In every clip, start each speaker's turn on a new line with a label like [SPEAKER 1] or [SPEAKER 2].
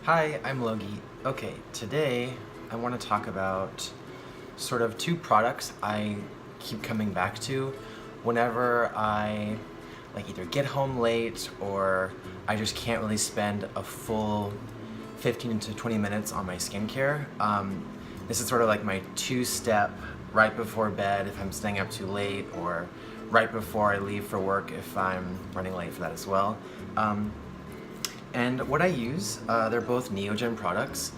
[SPEAKER 1] Hi, I'm Logie. Okay, today I want to talk about sort of two products I keep coming back to whenever I either get home late or I just can't really spend a full 15 to 20 minutes on my skincare. This is sort of like my two-step right before bed if I'm staying up too late, or right before I leave for work if I'm running late for that as well. And what I use, they're both Neogen products.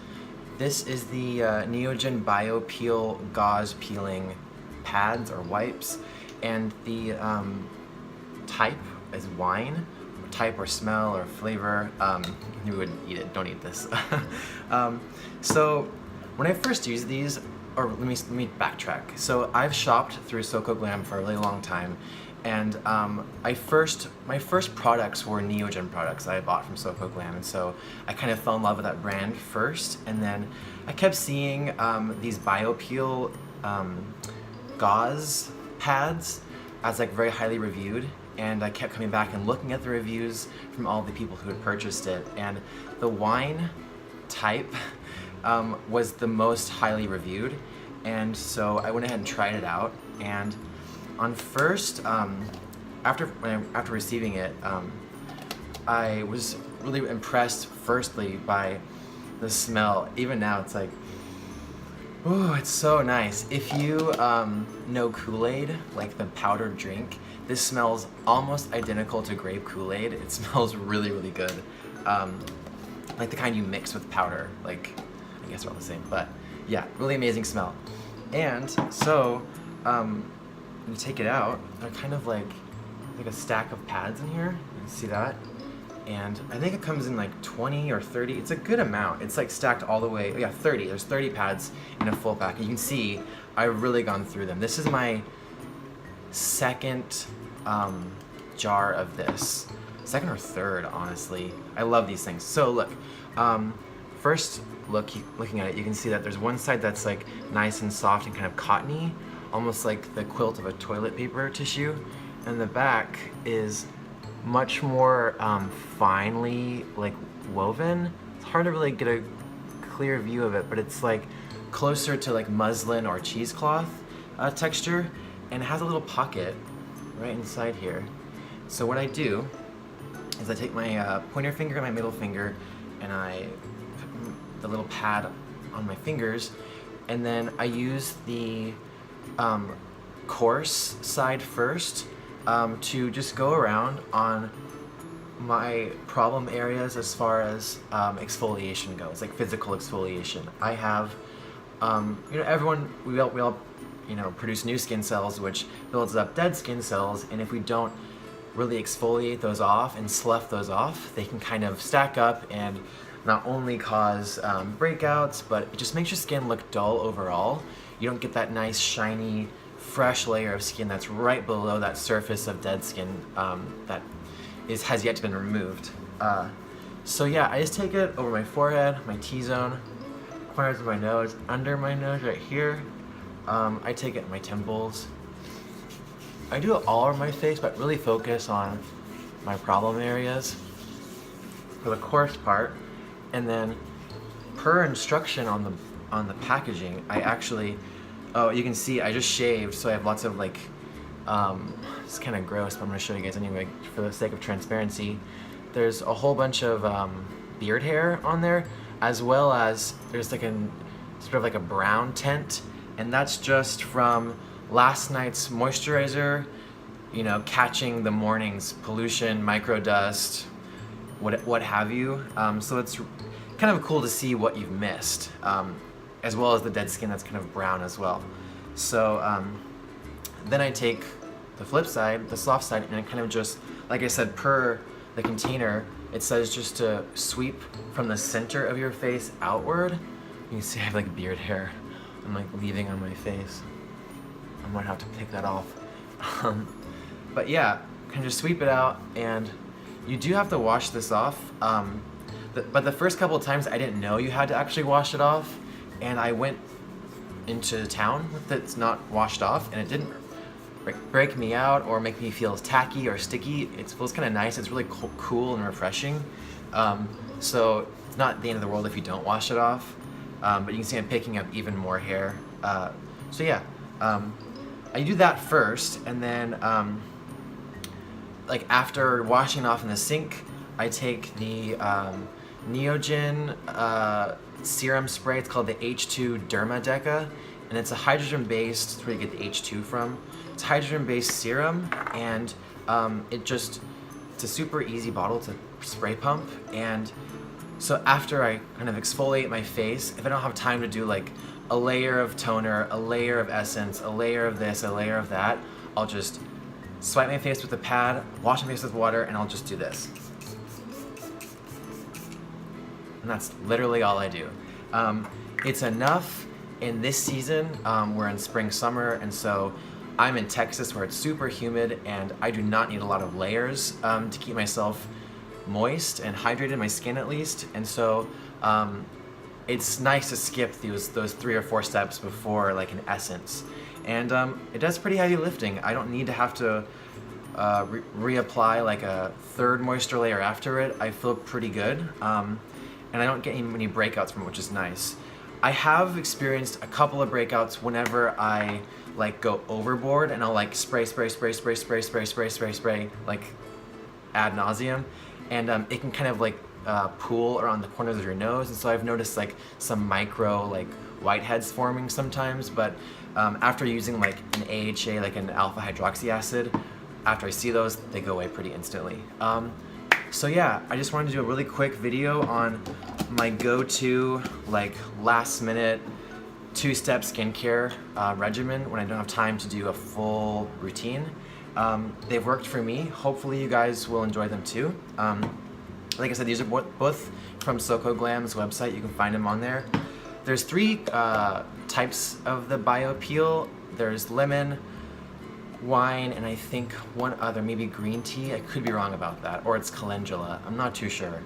[SPEAKER 1] This is the Neogen Bio Peel Gauze Peeling Pads or wipes, and the type is wine, type or smell or flavor. You would eat it, don't eat this. So when I first used these, or let me backtrack. So I've shopped through SocoGlam for a really long time, and my first products were Neogen products that I bought from SocoGlam, and so I kind of fell in love with that brand first, and then I kept seeing these BioPeel gauze pads as very highly reviewed, and I kept coming back and looking at the reviews from all the people who had purchased it, and the wine type was the most highly reviewed, and so I went ahead and tried it out. And on first, after receiving it, I was really impressed firstly by the smell. Even now it's like, oh, it's so nice. If you know Kool-Aid, like the powdered drink, this smells almost identical to grape Kool-Aid. It smells really, really good. Like the kind you mix with powder, I guess they're all the same, but yeah, really amazing smell. And so, you take it out, they're kind of like a stack of pads in here. You can see that? And I think it comes in 20 or 30. It's a good amount. It's stacked all the way. Yeah, 30. There's 30 pads in a full pack. And you can see I've really gone through them. This is my second jar of this. Second or third, honestly. I love these things. So look, first looking at it, you can see that there's one side that's nice and soft and kind of cottony, almost like the quilt of a toilet paper tissue, and the back is much more finely woven. It's hard to really get a clear view of it, but it's closer to muslin or cheesecloth texture, and it has a little pocket right inside here. So what I do is I take my pointer finger and my middle finger, and I put the little pad on my fingers, and then I use the coarse side first to just go around on my problem areas as far as exfoliation goes, physical exfoliation. I have, everyone, we all produce new skin cells, which builds up dead skin cells, and if we don't really exfoliate those off and slough those off, they can kind of stack up and not only cause breakouts, but it just makes your skin look dull overall. You don't get that nice, shiny, fresh layer of skin that's right below that surface of dead skin that has yet to been removed. So yeah, I just take it over my forehead, my T-zone, corners of my nose, under my nose right here. I take it in my temples. I do it all over my face, but really focus on my problem areas for the coarse part. And then, per instruction on the packaging, I actually, oh, you can see I just shaved, so I have lots of it's kind of gross, but I'm gonna show you guys anyway for the sake of transparency. There's a whole bunch of beard hair on there, as well as there's sort of a brown tint, and that's just from last night's moisturizer, catching the morning's pollution, microdust, what have you. So it's kind of cool to see what you've missed, as well as the dead skin that's kind of brown as well. So then I take the flip side, the soft side, and I kind of just, like I said, per the container, it says just to sweep from the center of your face outward. You can see I have beard hair. I'm leaving on my face. I might have to pick that off. But yeah, kind of just sweep it out, and you do have to wash this off. But the first couple of times I didn't know you had to actually wash it off, and I went into town with it not washed off, and it didn't break me out or make me feel tacky or sticky. It feels kind of nice. It's really cool and refreshing. So not the end of the world if you don't wash it off, but you can see I'm picking up even more hair. So yeah, I do that first, and then like after washing it off in the sink, I take the Neogen serum spray. It's called the H2 Dermadeca, and it's a hydrogen-based. That's where you get the H2 from. It's a hydrogen-based serum, and it's a super easy bottle to spray pump. And so after I kind of exfoliate my face, if I don't have time to do like a layer of toner, a layer of essence, a layer of this, a layer of that, I'll just swipe my face with a pad, wash my face with water, and I'll just do this. And that's literally all I do. It's enough in this season. We're in spring, summer, and so I'm in Texas where it's super humid, and I do not need a lot of layers to keep myself moist and hydrated, my skin at least. And so it's nice to skip those 3 or 4 steps before like an essence. And it does pretty heavy lifting. I don't need to have to reapply like a 3rd moisture layer after it. I feel pretty good. And I don't get any breakouts from it, which is nice. I have experienced a couple of breakouts whenever I like go overboard, and I'll like spray like ad nauseum, and it can kind of like pool around the corners of your nose, and so I've noticed like some micro like whiteheads forming sometimes. But after using like an AHA, like an alpha hydroxy acid, after I see those, they go away pretty instantly. So yeah, I just wanted to do a really quick video on my go-to like last minute 2-step skincare regimen when I don't have time to do a full routine. They've worked for me. Hopefully you guys will enjoy them too. Like I said, these are both from Soko Glam's website. You can find them on there. There's 3 types of the bio peel. There's lemon, wine, and I think one other, maybe green tea. I could be wrong about that, or it's calendula. I'm not too sure.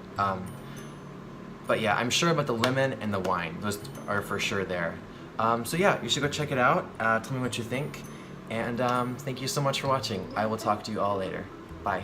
[SPEAKER 1] But yeah, I'm sure about the lemon and the wine. Those are for sure there. So yeah, you should go check it out. Tell me what you think, and thank you so much for watching. I will talk to you all later. Bye.